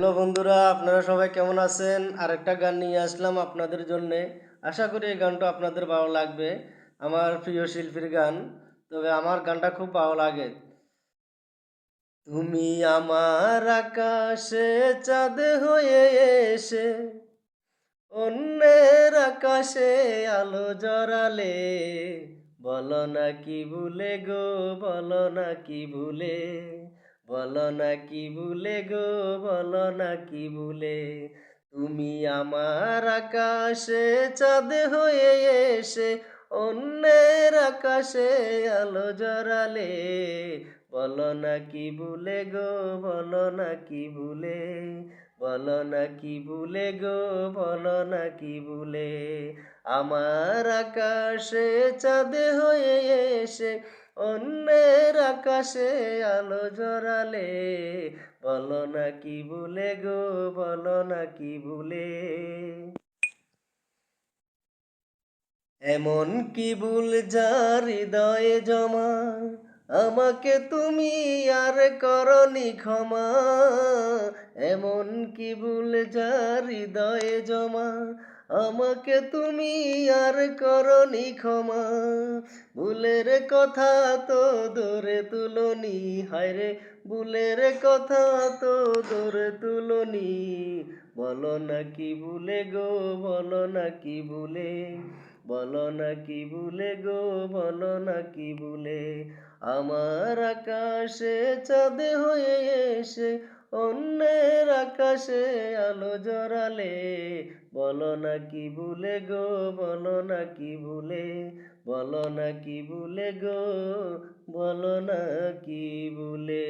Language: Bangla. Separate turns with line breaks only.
হ্যালো বন্ধুরা, আপনারা সবাই কেমন আছেন? আরেকটা গান নিয়ে আসলাম আপনাদের জন্যে। আশা করি এই গানটা আপনাদের ভালো লাগবে। আমার প্রিয় শিল্পীর গান, তবে আমার গানটা খুব ভালো লাগে। তুমি আমার আকাশে চাঁদ হয়ে এসে অন্যের আকাশে আলো জড়ালে, বলো না কি ভুলে গো, বলো না কি ভুলে, বলো না কি ভুলে গো, বলো না কি ভুলে। তুমি আমার আকাশে চাঁদ হয়ে এসে অন্যের আকাশে আলো জড়ালে, বলো না কি ভুলে গো, বলো না কি ভুলে, বলো না কি ভুলে গো, বলো না কি ভুলে। আমার আকাশে চাঁদ হয়ে এসে অন্যের আকাশে আলো জড়ালে, বলো না কি ভুলে গো, বলো না কি ভুলে। এমন কি ভুল যার হৃদয়ে জমা, আমাকে তুমি আর করনি ক্ষমা। এমন কি ভুল যার হৃদয়ে জমা, আমাকে তুমি আর করনি ক্ষমা। ভুলের কথা তো ধরে তুলনি, হায়রে ভুলের কথা তো ধরে তুলনি। বলো না কি ভুলে গো, বলো না কি ভুলে, বলো না কি ভুলে গো, বলো না কি ভুলে। আমার আকাশে চাঁদ হয়ে এসে অন্যের আকাশে আলো জড়ালে, বলো না কি ভুলে গো, বলো না কি ভুলে, বলো না কি ভুলে গো, বলো না কি ভুলে।